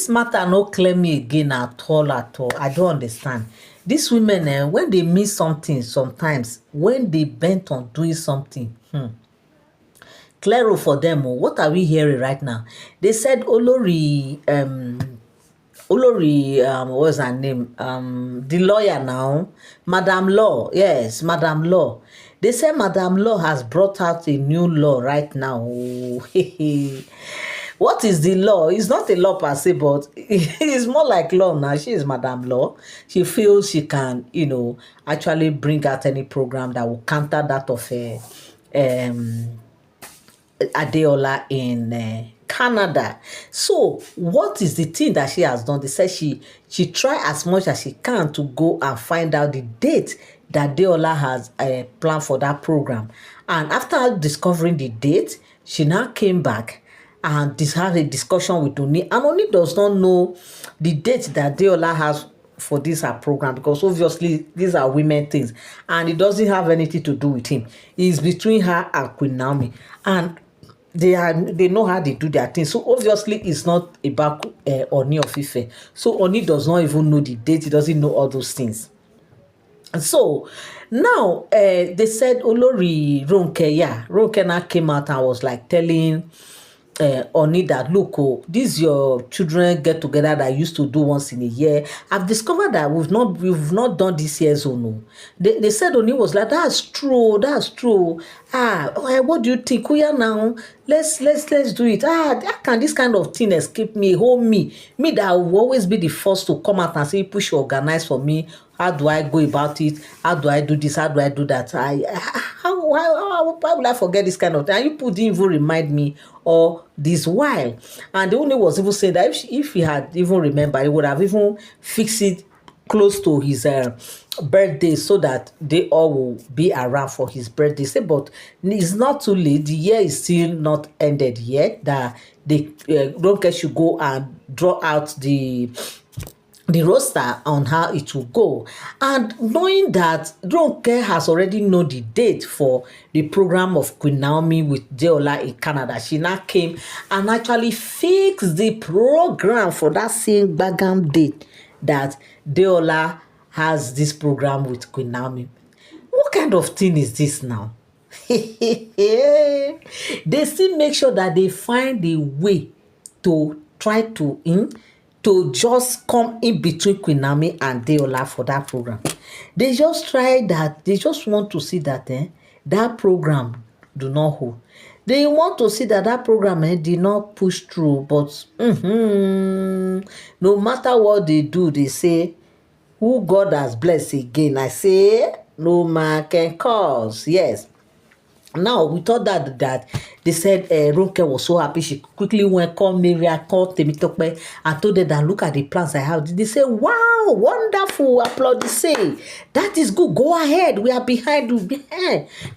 this matter no clear me again at all at all. I don't understand. These women, when they miss something, sometimes when they bent on doing something, claro for them. What are we hearing right now? They said Olori, what's her name? The lawyer now, Madam Law. Yes, Madam Law. They say Madam Law has brought out a new law right now. What is the law? It's not a law per se, but it's more like law now. She is Madam Law. She feels she can, actually bring out any program that will counter that of Deola in Canada. So what is the thing that she has done? They said she try as much as she can to go and find out the date that Deola has planned for that program. And after discovering the date, she now came back and had a discussion with Oni. And Oni does not know the date that Deola has for this her program, because obviously these are women things and it doesn't have anything to do with him. It's between her and Queen Naomi, and they know how they do their thing. So obviously it's not about Oni of Ife. So Oni does not even know the date. He doesn't know all those things. And so now they said Olori Ronke, Ronke now came out and was like telling Oni that, look, these your children get together that I used to do once in a year. I've discovered that we've not done this year, so no. They said Oni was like, that's true. What do you think? We are now. Let's do it. How can this kind of thing escape me? Hold me that will always be the first to come out and say, push organize for me. How do I go about it? How do I do this? How do I do that? Why would I forget this kind of thing? And you didn't even remind me or this while. And the only was even saying that if he had even remembered, he would have even fixed it close to his birthday so that they all will be around for his birthday. Say, but it's not too late. The year is still not ended yet. That the Ronke should go and draw out the roster on how it will go. And knowing that Ronke has already known the date for the program of Queen Naomi with Deola in Canada, she now came and actually fixed the program for that same bagam date that Deola has this program with Queen Naomi. What kind of thing is this now? They still make sure that they find a way to try to just come in between Queen Naomi and Deola for that program. They just try that. They just want to see that that program do not hold. They want to see that program did not push through. But no matter what they do, they say, who God has blessed again. I say, no man can cause. Yes. Now, we thought that they said Ronke was so happy. She quickly went, called Miriam, called Temitope, and told them that, look at the plans I have. They say, wow, wonderful, applaud. They say, that is good. Go ahead. We are behind you.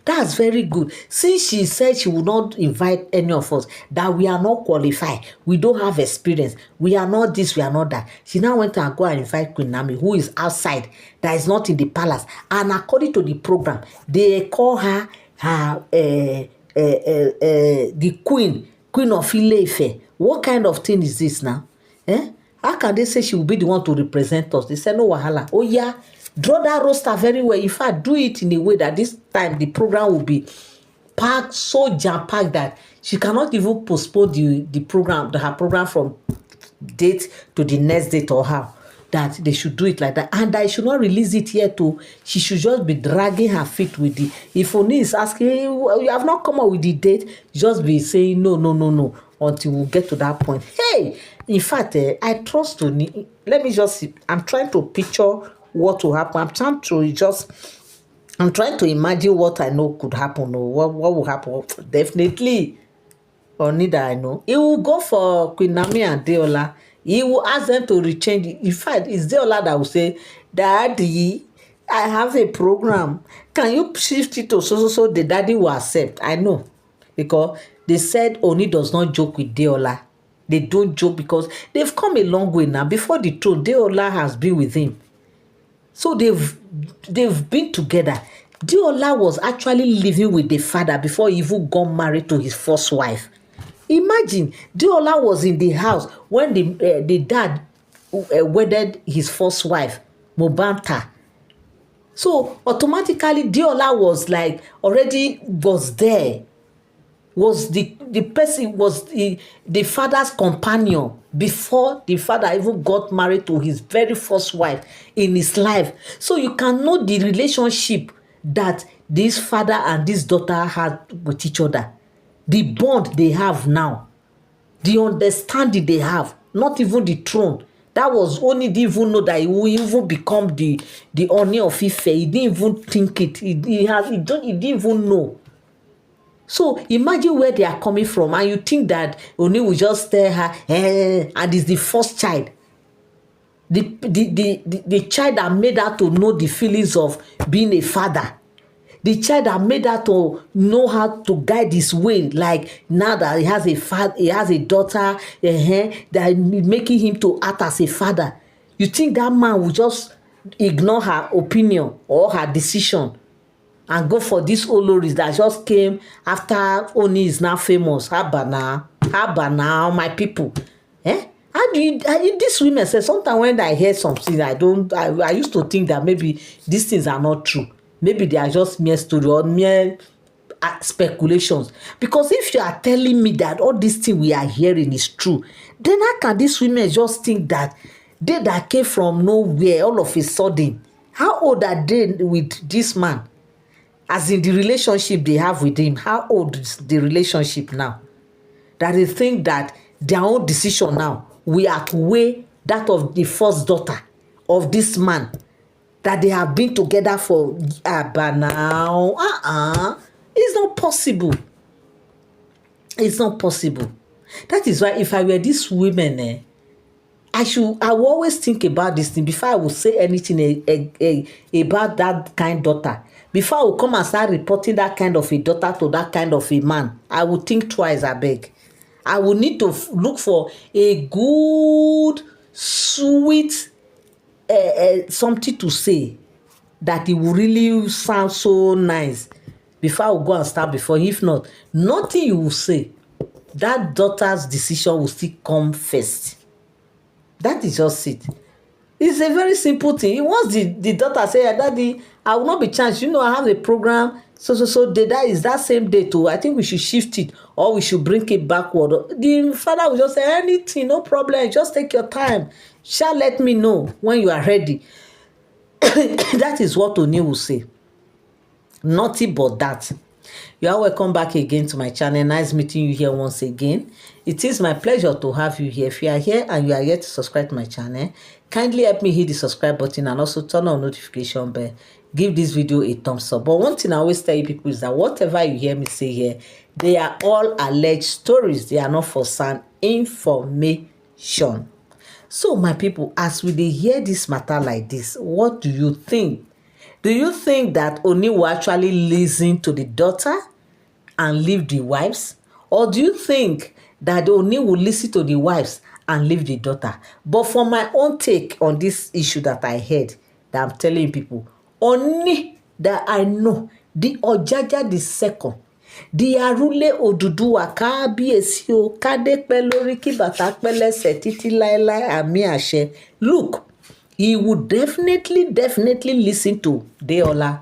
That's very good. Since she said she would not invite any of us, that we are not qualified, we don't have experience, we are not this, we are not that. She now went and go and invite Queen Naomi, who is outside, that is not in the palace. And according to the program, they call her the queen of Ile-Ife. What kind of thing is this now? How can they say she will be the one to represent us? They say no wahala. Oh yeah, draw that roster very well. In fact, do it in a way that this time the program will be packed, so jam-packed that she cannot even postpone her program from date to the next date or how. That they should do it like that, and that I should not release it here too. She should just be dragging her feet with the. If Oni is asking, hey, you have not come up with the date, just be saying no until we get to that point. Hey, in fact, I trust Oni. Let me just. I'm trying to picture what will happen. I'm trying to imagine what I know could happen or what will happen. Definitely, Oni that I know, it will go for Queen Naomi and Deola. He will ask them to rechange it. In fact, it's Deola that will say, Daddy, I have a program. Can you shift it to so the daddy will accept? I know. Because they said Oni does not joke with Deola. They don't joke because they've come a long way now. Before the throne, Deola has been with him. So they've been together. Deola was actually living with the father before he even got married to his first wife. Imagine, Deola was in the house when the dad wedded his first wife, Mobanta. So automatically, Deola was like already was there, was the person, was the father's companion before the father even got married to his very first wife in his life. So you can know the relationship that this father and this daughter had with each other, the bond they have now, the understanding they have. Not even the throne. That was only didn't even know that he will even become the Ooni of Ife. He didn't even think it. He didn't even know. So imagine where they are coming from, and you think that Ooni will just tell her, and it's the first child. The child that made her to know the feelings of being a father. The child that made her to know how to guide his way, like now that he has a father, he has a daughter, that making him to act as a father. You think that man will just ignore her opinion or her decision and go for these Oloris that just came after Ooni is now famous? Haba now, my people. How do you, these women say sometimes when I hear something, I used to think that maybe these things are not true. Maybe they are just mere story or mere speculations. Because if you are telling me that all these things we are hearing is true, then how can these women just think that they that came from nowhere all of a sudden? How old are they with this man? As in the relationship they have with him, how old is the relationship now? That they think that their own decision now will outweigh that of the first daughter of this man that they have been together for now. It's not possible. It's not possible. That is why if I were these women, I will always think about this thing before I will say anything about that kind daughter. Before I will come and start reporting that kind of a daughter to that kind of a man, I will think twice, I beg. I will need to look for a good, sweet something to say that it will really sound so nice before I will go and start before. If not, nothing you will say. That daughter's decision will still come first. That is just it. It's a very simple thing. Once the daughter say, Daddy, I will not be changed. You know, I have a program. So that is that same day too. I think we should shift it or we should bring it backward. The father will just say, anything, no problem. Just take your time. Shall let me know when you are ready. That is what Ooni will say. Nothing but that. You are welcome back again to my channel. Nice meeting you here once again. It is my pleasure to have you here. If you are here and you are yet to subscribe to my channel, kindly help me hit the subscribe button and also turn on notification bell. Give this video a thumbs up. But one thing I always tell you people is that whatever you hear me say here, they are all alleged stories. They are not for sound information. So my people, as we hear this matter like this, what do you think? Do you think that Ooni will actually listen to the daughter and leave the wives? Or do you think that Ooni will listen to the wives and leave the daughter? But for my own take on this issue that I heard, that I'm telling people, Ooni that I know, the Ojaja the second, the Arule Oduduwa Kábíyèsí o, Kádé pẹ́ lórí kí bàtà pẹ́ lẹ́sẹ̀ títí láéláé àmì àṣẹ. Look, he would definitely listen to Deola.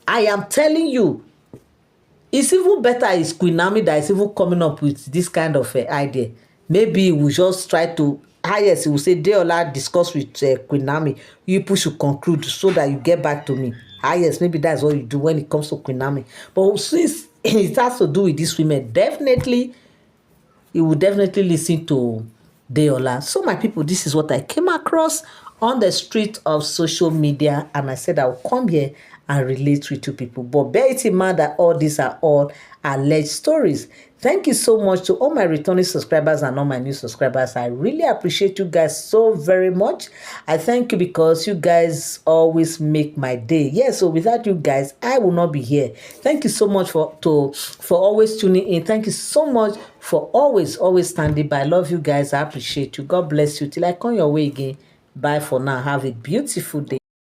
I am telling you, it's even better is Queen Naomi that is even coming up with this kind of idea. Maybe he will just try to, yes, he will say, Deola, discuss with Queen Naomi. You people should conclude so that you get back to me. Yes, maybe that's what you do when it comes to Queen Naomi. But since it has to do with these women, he will definitely listen to Deola. So my people, this is what I came across on the street of social media, and I said I will come here and relate with you people. But bear it in mind that all these are all alleged stories. Thank you so much to all my returning subscribers and all my new subscribers. I really appreciate you guys so very much. I thank you because you guys always make my day. Yeah, so without you guys, I will not be here. Thank you so much for always tuning in. Thank you so much for always standing by. I love you guys. I appreciate you. God bless you. Till I come your way again. Bye for now. Have a beautiful day.